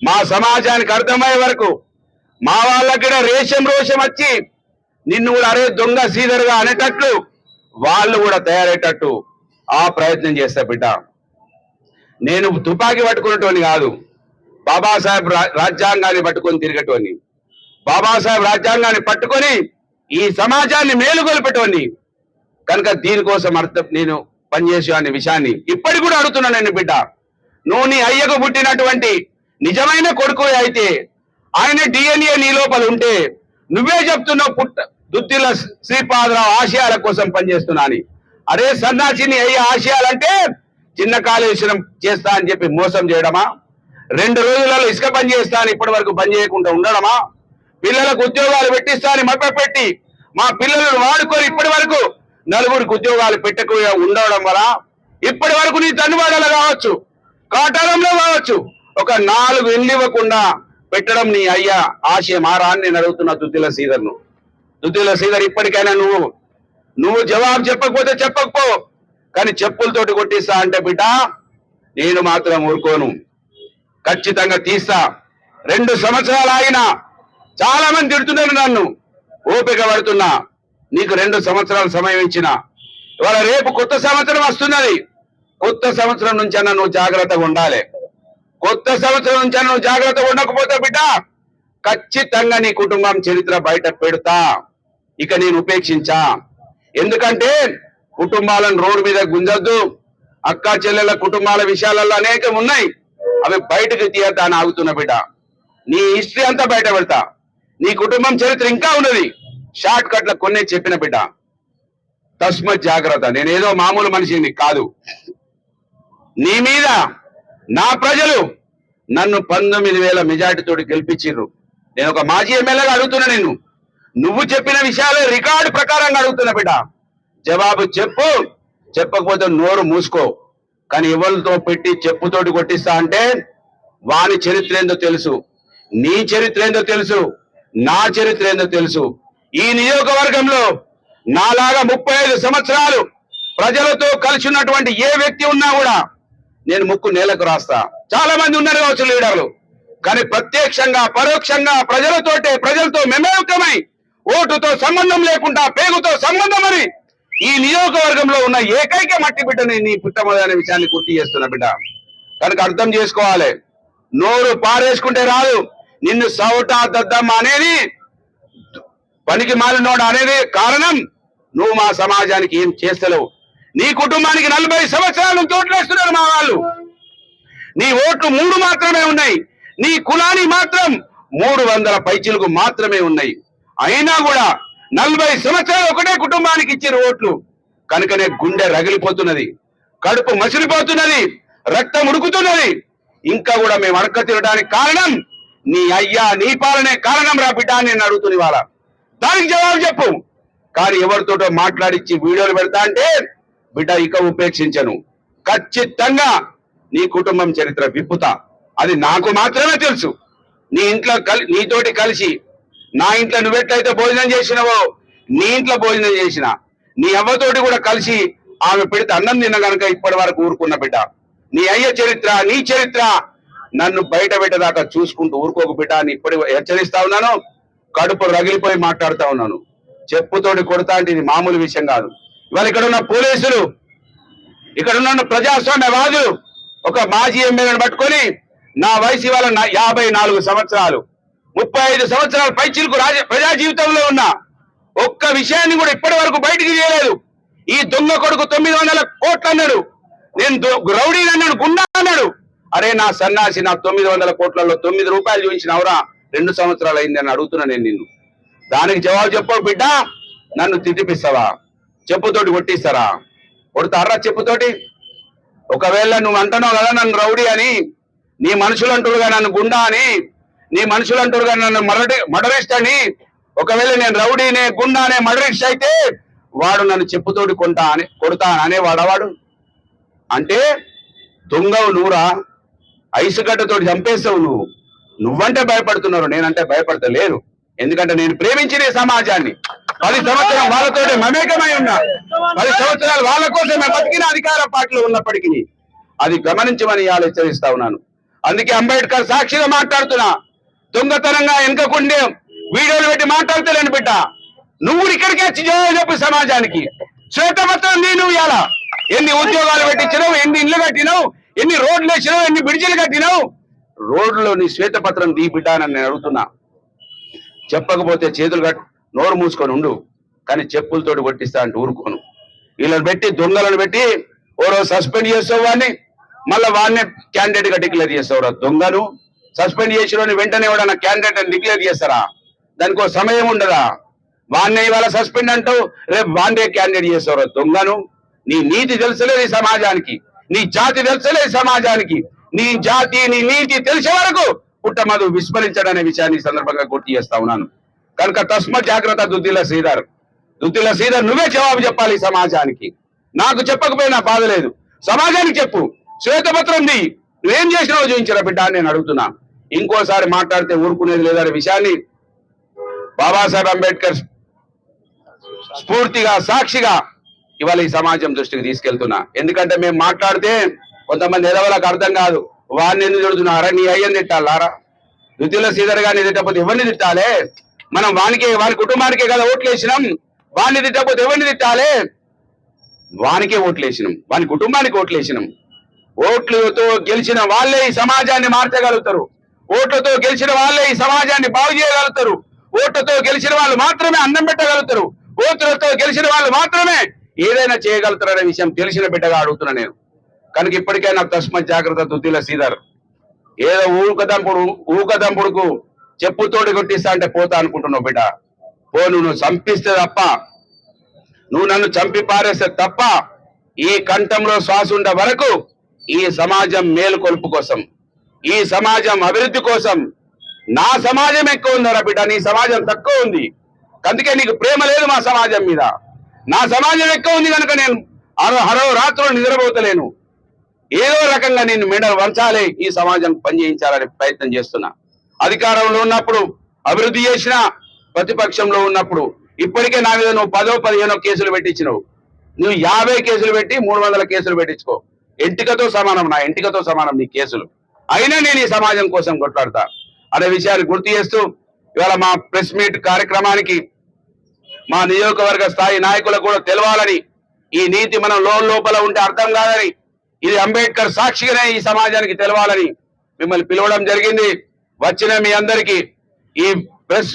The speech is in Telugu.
మా సమాజానికి అర్థమయ్యే వరకు మా వాళ్ళకి రోషం వచ్చి నిన్ను కూడా అరే దొంగ శ్రీధర్గా అనేటట్లు వాళ్ళు కూడా తయారయ్యేటట్టు ఆ ప్రయత్నం చేస్తా బిడ్డ. నేను తుపాకీ పట్టుకునేటోని కాదు, బాబాసాహెబ్ రాజ్యాంగాన్ని పట్టుకొని తిరిగేటోని, బాబాసాహెబ్ రాజ్యాంగాన్ని పట్టుకొని ఈ సమాజాన్ని మేలుకొల్పేటోని. కనుక దీనికోసం నేను పనిచేసే అనే విషయాన్ని ఇప్పటికి కూడా అడుగుతున్నాను. నేను బిడ్డ, నువ్వు నీ అయ్యకు పుట్టినటువంటి నిజమైన కొడుకు అయితే ఆయన DNA నీ లోపల ఉంటే నువ్వే చెప్తున్నావు దుద్దిల శ్రీపాదరావు ఆశయాల కోసం పనిచేస్తున్నాను. అరే సన్నాసి, నీ అయ్యే ఆశయాలంటే చిన్న కాళేశ్వరం చేస్తా అని చెప్పి మోసం చేయడమా? 2 రోజులలో ఇసుక పని చేస్తా అని ఇప్పటి వరకు పని చేయకుండా ఉండడమా? పిల్లలకు ఉద్యోగాలు పెట్టిస్తా అని మభ్యపెట్టి మా పిల్లలను వాడుకొని ఇప్పటి వరకు 4 ఉద్యోగాలు పెట్టకుండా ఉండడం వల్ల ఇప్పటి వరకు నీ తన్నువాడలో కావచ్చు, కాటారంలో కావచ్చు, ఒక 4 ఇళ్ళు ఇవ్వకుండా పెట్టడం నీ అయ్యా ఆశయం ఆరా అని నేను అడుగుతున్నా దుద్దిల శ్రీధర్ను. దుద్దిల శ్రీధర్, ఇప్పటికైనా నువ్వు జవాబు చెప్పకపోతే చెప్పకపో, కానీ చెప్పులతోటి కొట్టిస్తా అంటే బిడ్డ నేను మాత్రం ఊరుకోను, ఖచ్చితంగా తీస్తా. 2 సంవత్సరాలు ఆగినా చాలా మంది తిడుతున్నారు నన్ను, ఓపిక పడుతున్నా. నీకు 2 సంవత్సరాలు సమయం ఇచ్చిన, ఇవాళ రేపు కొత్త సంవత్సరం వస్తున్నది. కొత్త సంవత్సరం నుంచి అన్న నువ్వు జాగ్రత్తగా ఉండాలి. కొత్త సంవత్సరం నుంచి నువ్వు జాగ్రత్తగా ఉండకపోతే బిడ్డ ఖచ్చితంగా నీ కుటుంబం చరిత్ర బయట పెడతా. ఇక నేను ఉపేక్షించా. ఎందుకంటే కుటుంబాలను రోడ్డు మీద గుంజొద్దు. అక్క చెల్లెల కుటుంబాల విషయాలలో అనేకం ఉన్నాయి, అవి బయటకు తీయద్దా అని ఆగుతున్న బిడ్డ. నీ హిస్టరీ అంతా బయట పెడతా. నీ కుటుంబం చరిత్ర ఇంకా ఉన్నది. షార్ట్ కట్ల కొన్నే చెప్పిన బిడ్డ, తస్మత్ జాగ్రత్త. నేనేదో మామూలు మనిషిని కాదు. నీ మీద నా ప్రజలు నన్ను 19,000 మెజార్టీతోటి గెలిపించిర్రు. నేను ఒక మాజీ ఎమ్మెల్యేగా అడుగుతున్నా, నువ్వు చెప్పిన విషయాలు రికార్డు ప్రకారంగా అడుగుతున్నా బిడ్డ. జవాబు చెప్పు, చెప్పకపోతే నోరు మూసుకో. కానీ ఎవరితో పెట్టి చెప్పుతోటి కొట్టిస్తా అంటే వాని చరిత్ర ఏందో తెలుసు, నీ చరిత్ర ఏందో తెలుసు, నా చరిత్ర ఏందో తెలుసు. ఈ నియోజకవర్గంలో నాలాగా 35 సంవత్సరాలు ప్రజలతో కలిసి ఉన్నటువంటి ఏ వ్యక్తి ఉన్నా కూడా నేను ముక్కు నేలకు రాస్తా. చాలా మంది ఉన్నారు కావచ్చు లీడర్లు, కానీ ప్రత్యక్షంగా పరోక్షంగా ప్రజలతో మెమేకమై ఓటుతో సంబంధం లేకుండా పేగుతో సంబంధం అని ఈ నియోజకవర్గంలో ఉన్న ఏకైక మట్టి బిడ్డని నీ పుట్టమది అనే విషయాన్ని గుర్తు చేస్తున్నా బిడ్డ. కనుక అర్థం చేసుకోవాలి. నోరు పారేసుకుంటే రాదు. నిన్ను సౌటా దద్దమ్మ అనేది, పనికి మాలినోడు అనేది కారణం నువ్వు మా సమాజానికి ఏం చేస్తలేవు. నీ కుటుంబానికి 40 సంవత్సరాల నుంచి ఓట్లు వేస్తున్నారు మా వాళ్ళు. నీ ఓట్లు 3 మాత్రమే ఉన్నాయి. నీ కులానికి మాత్రం 300 పైచిలకు మాత్రమే ఉన్నాయి. అయినా కూడా 40 సంవత్సరాలు ఒకటే కుటుంబానికి ఇచ్చారు ఓట్లు. కనుకనే గుండె రగిలిపోతున్నది, కడుపు మసిలిపోతున్నది, రక్తం ఉడుకుతున్నది. ఇంకా కూడా మేము అడక తినడానికి కారణం నీ అయ్యా, నీ పాలనే కారణం రా బిడ్డ అని నేను అడుగుతున్న వాళ్ళ. దానికి జవాబు చెప్పు. కానీ ఎవరితోటో మాట్లాడించి వీడియోలు పెడతా అంటే బిడ్డ ఇక ఉపేక్షించను. ఖచ్చితంగా నీ కుటుంబం చరిత్ర విప్పుతా. అది నాకు మాత్రమే తెలుసు. నీ ఇంట్లో నీతోటి కలిసి నా ఇంట్లో నువ్వెట్లయితే భోజనం చేసినావో నీ ఇంట్లో భోజనం చేసిన, నీ అవ్వతోటి కూడా కలిసి ఆమె పెడితే అన్నం తిన్న కనుక ఇప్పటి వరకు ఊరుకున్న బిడ్డ. నీ అయ్య చరిత్ర, నీ చరిత్ర నన్ను బయట పెట్టదాకా చూసుకుంటూ ఊరుకోక బిడ్డ అని ఇప్పటి హెచ్చరిస్తా ఉన్నాను. కడుపు రగిలిపోయి మాట్లాడుతా ఉన్నాను. చెప్పుతోటి కొడతా అంటే ఇది మామూలు విషయం కాదు. ఇవాళ ఇక్కడ ఉన్న పోలీసులు, ఇక్కడ ఉన్న ప్రజాస్వామ్యవాదులు ఒక మాజీ ఎమ్మెల్యేని పట్టుకొని నా వయసు ఇవాళ 54 సంవత్సరాలు, 35 సంవత్సరాల పైచిలకు ప్రజా జీవితంలో ఉన్న ఒక్క విషయాన్ని కూడా ఇప్పటి వరకు బయటికి చేయలేదు. ఈ దొంగ కొడుకు 900 కోట్లు అన్నాడు, నేను రౌడీని అన్నాడు, గుండా అన్నాడు. అరే నా సన్నాసి, నా 900 కోట్లలో 9 రూపాయలు చూపించినవరా? 2 సంవత్సరాలు అయింది అని అడుగుతున్నా నేను నిన్ను. దానికి జవాబు చెప్పవు బిడ్డ. నన్ను తిట్టిపిస్తావా? చెప్పుతోటి కొట్టిస్తారా? కొడతారా చెప్పుతోటి? ఒకవేళ నువ్వు అంటున్నావు కదా నన్ను రౌడీ అని, నీ మనుషులు అంటారుగా నన్ను గుండా అని, నీ మనుషులు అంటారుగా నన్ను మర్డరిస్ట్ అని. ఒకవేళ నేను రౌడీనే, గుండానే, మర్డరిస్ట్ అయితే వాడు నన్ను చెప్పుతోటి కొడతా అనేవాడవాడు. అంటే దొంగవు నువ్వురా, ఐసుగడ్డతోటి చంపేస్తావు నువ్వు. నువ్వంటే భయపడుతున్నారు, నేనంటే భయపడతలేను. ఎందుకంటే నేను ప్రేమించిన సమాజాన్ని 10 సంవత్సరాలు వాళ్ళతో మమేకమై ఉన్నా. 10 సంవత్సరాలు వాళ్ళ కోసమే బతికిన అధికార పార్టీలో ఉన్నప్పటికీ అది గమనించమని హెచ్చరిస్తా ఉన్నాను. అందుకే అంబేద్కర్ సాక్షిగా మాట్లాడుతున్నా. దొంగతనంగా వెనుకకుండే వీడియోలు పెట్టి మాట్లాడతలేను బిడ్డ. నువ్వు ఇక్కడికి వచ్చి జవాబు చెప్పు సమాజానికి. శ్వేతపత్రం నువ్వు ఇలా ఎన్ని ఉద్యోగాలు పెట్టించినావు, ఎన్ని ఇళ్ళు కట్టినావు, ఎన్ని రోడ్లు వేసినావు, ఎన్ని బ్రిడ్జిలు కట్టినావు. రోడ్లో నీ శ్వేతపత్రం దీ బిడ్డ అని నేను అడుగుతున్నా. చెప్పకపోతే చేతులు నోరు మూసుకొని ఉండు, కానీ చెప్పులతోటి కొట్టిస్తా అంటే ఊరుకోను. వీళ్ళని పెట్టి దొంగలను పెట్టి ఓ రోజు సస్పెండ్ చేస్తావు వాడిని, మళ్ళీ వాడిని క్యాండిడేట్ గా డిక్లేర్ చేస్తావు. దొంగను సస్పెండ్ చేసిన వెంటనే ఎవడన్నా క్యాండిడేట్ అని డిక్లేర్ చేస్తారా? దానికి ఒక సమయం ఉండదా? వాడిని ఇవాళ సస్పెండ్ అంటావు, రేపు వాడినే క్యాండిడేట్ చేస్తావు. దొంగను. నీ నీతి తెలుసలేదు ఈ సమాజానికి, నీ జాతి తెలుసలేదు సమాజానికి. నీ జాతి నీ నీతి తెలిసే వరకు పుట్టమధు విస్మరించడనే విషయాన్ని సందర్భంగా గుర్తు చేస్తా ఉన్నాను. కనుక తస్మత్ జాగ్రత్త దుద్దిల్ల శ్రీధర్. దుద్దిల్ల శ్రీధర్ నువ్వే జవాబు చెప్పాలి సమాజానికి. నాకు చెప్పకపోయినా బాధ లేదు, సమాజానికి చెప్పు. శ్వేతపత్రం ది నువ్వేం చేసినావు చూపించిన బిడ్డ అని నేను అడుగుతున్నా. ఇంకోసారి మాట్లాడితే ఊరుకునేది లేదనే విషయాన్ని బాబాసాహెబ్ అంబేద్కర్ స్ఫూర్తిగా సాక్షిగా ఇవాళ ఈ సమాజం దృష్టికి తీసుకెళ్తున్నా. ఎందుకంటే మేము మాట్లాడితే కొంతమంది ఎదవలకు అర్థం కాదు. వారిని ఎందుకు తిడుతున్నారా? నీ అయ్యని తిట్టాలారా? దుద్దిల్ల శ్రీధర్ గారిని తిట్టకపోతే ఎవరిని తిట్టాలి? మనం వాని కుటుంబానికే కదా ఓట్లు వేసినాం. వాడిని తిట్టకపోతే ఎవరిని తిట్టాలి? వానికే ఓట్లు వేసినాం, వాని కుటుంబానికి ఓట్లు వేసినాం. ఓట్లతో గెలిచిన వాళ్ళే ఈ సమాజాన్ని మార్చగలుగుతారు. ఓట్లతో గెలిచిన వాళ్ళే ఈ సమాజాన్ని బాగు చేయగలుగుతారు. ఓట్లతో గెలిచిన వాళ్ళు మాత్రమే అన్నం పెట్టగలుగుతారు. ఓట్లతో గెలిచిన వాళ్ళు మాత్రమే ఏదైనా చేయగలుగుతారనే విషయం తెలిసిన బిడ్డగా అడుగుతున్నా నేను. కనుక ఇప్పటికైనా తస్మత్ జాగ్రత్త దుద్దిల్ల శ్రీధర్. ఏదో ఊకదంపుడుకు చెప్పుతోటి కొట్టిస్తా అంటే పోతా అనుకుంటున్నావు బిడ్డ. నువ్వు చంపిస్తే తప్ప, నువ్వు నన్ను చంపి పారేస్తే తప్ప ఈ కంఠంలో శ్వాస ఉండే వరకు ఈ సమాజం మేలుకొల్పు కోసం, ఈ సమాజం అభివృద్ధి కోసం. నా సమాజం ఎక్కువ ఉందరా బిడ్డ, నీ సమాజం తక్కువ ఉంది. అందుకే నీకు ప్రేమ లేదు మా సమాజం మీద. నా సమాజం ఎక్కువ ఉంది కనుక నేను హరో రాత్రులు నిద్రపోతలేను. ఏదో రకంగా నేను మెడలు వంచాలి, ఈ సమాజం పనిచేయించాలని ప్రయత్నం చేస్తున్నా. అధికారంలో ఉన్నప్పుడు అభివృద్ధి చేసిన, ప్రతిపక్షంలో ఉన్నప్పుడు ఇప్పటికే నా మీద నువ్వు 10-15 కేసులు పెట్టించినావు. నువ్వు 50 కేసులు పెట్టి 300 కేసులు పెట్టించుకో. ఎంటికతో సమానం, నా ఎంటికతో సమానం నీ కేసులు. అయినా నేను ఈ సమాజం కోసం కొట్లాడతా అనే విషయాన్ని గుర్తు చేస్తూ ఇవాళ మా ప్రెస్ మీట్ కార్యక్రమానికి మా నియోజకవర్గ స్థాయి నాయకులకు కూడా తెలవాలని, ఈ నీతి మనం లోపల ఉంటే అర్థం కాదని, ఇది అంబేద్కర్ సాక్షిగానే ఈ సమాజానికి తెలవాలని మిమ్మల్ని పిలవడం జరిగింది. వచ్చిన మీ అందరికీ ఈ ప్రెస్